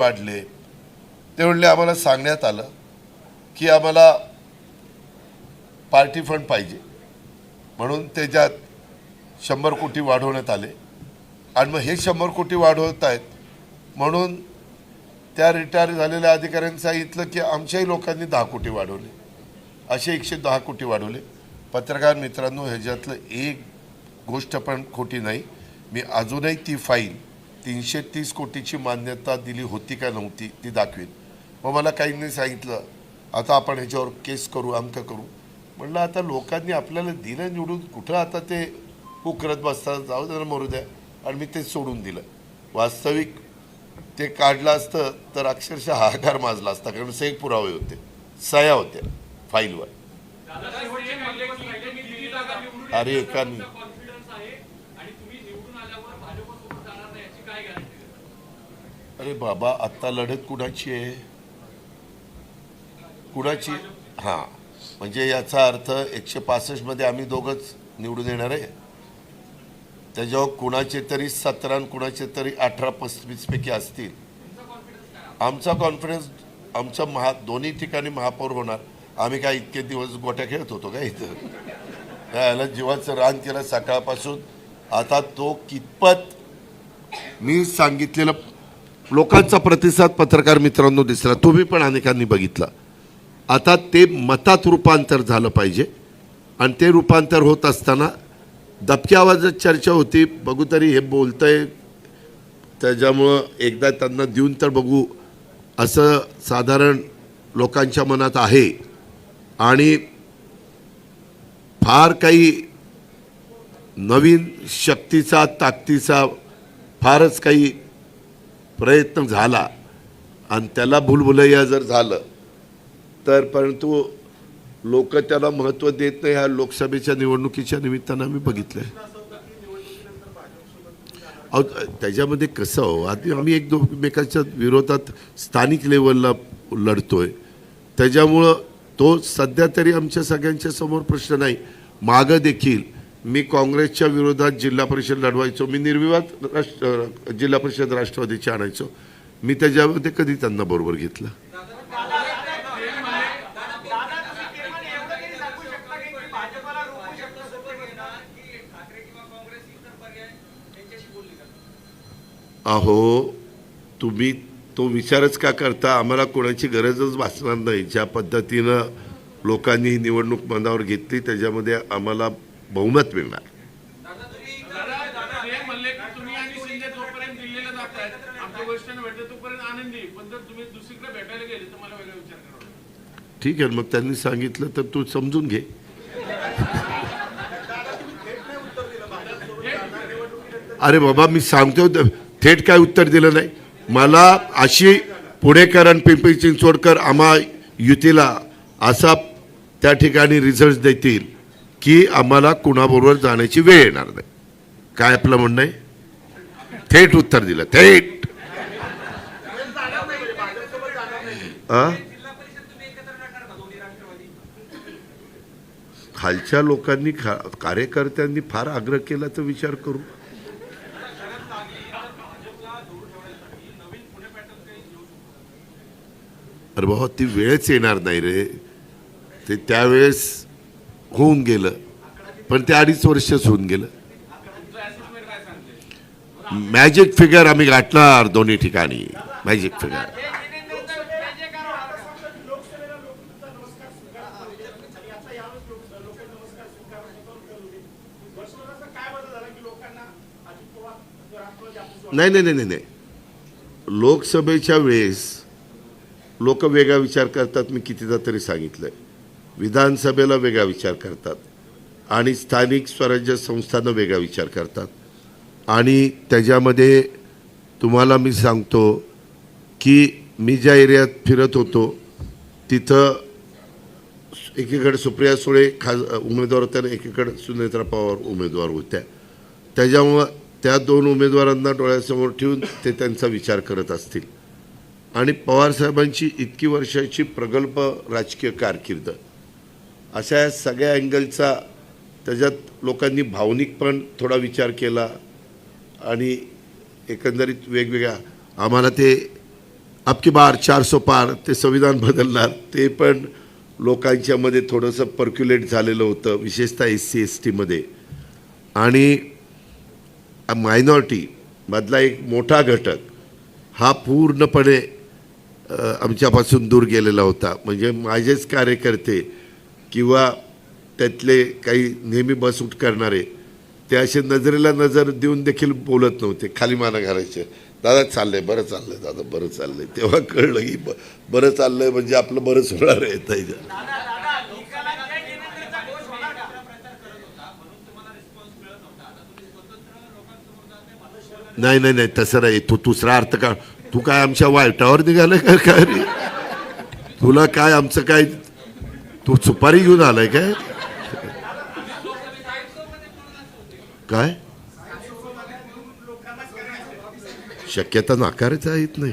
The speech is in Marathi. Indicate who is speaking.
Speaker 1: वाढले ते म्हणले आम्हाला सांगण्यात आलं की आम्हाला पार्टी फंड पाहिजे म्हणून त्याच्यात 100 कोटी वाढवण्यात आले आणि मग हे 100 कोटी वाढवत आहेत म्हणून त्या रिटायर झालेल्या अधिकाऱ्यांनी सांगितलं की आमच्याही लोकांनी 10 कोटी वाढवले, असे 110 कोटी वाढवले. पत्रकार मित्रांनो, ह्याच्यातलं एक गोष्ट पण खोटी नाही. मी अजूनही ती फाईल 330 कोटीची मान्यता दिली होती का नव्हती ती दाखवीन. मग मला काहींनी सांगितलं आता आपण ह्याच्यावर केस करू, अंक करू. म्हणलं आता लोकांनी आपल्याला दिलं निवडून, कुठं आता ते करत बसतात, जाऊ दे मरू द्या. आणि मी ते सोडून दिलं. वास्तविक ते काढलं असतं तर अक्षरशः हाहाकार माजला असता, कारण सगळे पुरावे होते, सह्या होत्या फाईलवर. अरे एकानी अरे बाबा, आत्ता लढत कुणाची आहे, कुणाची? हां, म्हणजे याचा अर्थ 165 मध्ये आम्ही दोघंच निवडून येणार आहे. त्याच्यावर कुणाचे तरी 17 आणि कुणाचे तरी 18-25 पैकी असतील. आमचा कॉन्फिडन्स आमच्या दोन्ही ठिकाणी महापौर होणार. आम्ही काय इतके दिवस गोट्या खेळत होतो का इथं? याला जीवाचं रान केलं सकाळपासून. आता तो कितपत मी सांगितलेलं लोकांचा प्रतिसाद पत्रकार मित्रांनो दिसला, तुम्ही पण अनेकांनी बघितला. आता ते मतात रूपांतर झालं पाहिजे आणि ते रूपांतर होत असताना दबक्या आवाजात चर्चा होती. बघू तरी हे बोलतंय, त्याच्यामुळं एकदा त्यांना देऊन तर बघू असं साधारण लोकांच्या मनात आहे. आणि फार काही नवीन शक्तीचा ताकदीचा फारच काही प्रयत्न झाला आणि त्याला भुलभुलैया जर झालं तर, परंतु लोक त्याला महत्त्व देत नाही. ह्या लोकसभेच्या निवडणुकीच्या निमित्तानं आम्ही बघितलंय. त्याच्यामध्ये कसं हो, आम्ही एकमेकांच्या विरोधात स्थानिक लेवलला लढतोय, त्याच्यामुळं तो सध्या तरी आमच्या सगळ्यांच्या समोर प्रश्न नाही. मागं देखील मी काँग्रेसच्या विरोधात जिल्हा परिषद लढवायचो, मी निर्विवाद जिल्हा परिषद राष्ट्रवादीची आणायचो. मी त्याच्यामध्ये कधी त्यांना बरोबर घेतलं. अहो, तुम्ही तो विचारच का करता? आम्हाला कोणाची गरजच भासणार नाही. ज्या पद्धतीनं लोकांनी ही निवडणूक मनावर घेतली त्याच्यामध्ये आम्हाला बहुमत मिळणार. ठीक आहे, मग त्यांनी सांगितलं तर तू समजून घे. अरे बाबा, मी सांगतो थेट काय उत्तर दिलं नाही. मला अशी पुणेकर आणि पिंपरी चिंचवडकर आम्हा युतीला असा त्या ठिकाणी रिझल्ट देतील की आम्हाला कुणाबरोबर जाण्याची वेळ येणार नाही. काय आपलं म्हणणं आहे? थेट उत्तर दिलं, थेट. खालच्या लोकांनी कार्यकर्त्यांनी फार आग्रह केला तर विचार करू. अरे बाबा, ती वेळच येणार नाही रे. ते त्यावेळेस होऊन गेलं, पण ते 2.5 वर्षच होऊन गेलं. मॅजिक फिगर आम्ही गाठणार दोन्ही ठिकाणी, मॅजिक फिगर. नाही नाही नाही नाही, लोकसभेच्या वेळेस लोक वेगळा विचार करतात. मी कितीदा तरी सांगितलंय, विधानसभेला वेगळा विचार करतात आणि स्थानिक स्वराज्य संस्थांना वेगळा विचार करतात. आणि त्याच्यामध्ये तुम्हाला मी सांगतो की मी ज्या एरियात फिरत होतो तिथं एकीकडे सुप्रिया सुळे उमेदवार होत्या आणि एकीकडे सुनेत्रा पवार उमेदवार होत्या. त्याच्यामुळं त्या 2 उमेदवारांना डोळ्यासमोर ठेवून ते त्यांचा विचार करत असतील. आणि पवारसाहेबांची इतकी वर्षाची प्रगल्भ राजकीय कारकीर्द, अशा सगळ्या अँगलचा त्याच्यात लोकांनी भावनिक पण थोडा विचार केला आणि एकंदरीत वेगवेगळ्या आम्हाला ते अबकी बार 400 पार ते संविधान बदलणार ते पण लोकांच्या मध्ये थोडंसं पर्क्युलेट झालेलं होतं, विशेषतः SC ST मध्ये. आणि मायनॉरिटी मधला एक मोठा घटक हा पूर्णपणे आमच्यापासून दूर गेलेला होता. म्हणजे माझेच कार्यकर्ते किंवा त्यातले काही नेहमी बसउट करणारे ते असे नजरेला नजर देऊन देखील बोलत नव्हते, खाली माना घालायचे. दादा चाललंय, बरं चाललंय, दादा बरं चाललंय. तेव्हा कळलं की बरं चाललंय म्हणजे आपलं बरंच होणार आहे. नाही नाही नाही, तसं नाही. तू दुसरा अर्थ का, तू काय आमच्या वाईटावर निघालाय का काय रे? तुला काय आमचं काय, तू सुपारी घेऊन आलाय काय? काय शक्यता नाकारता येत नाही.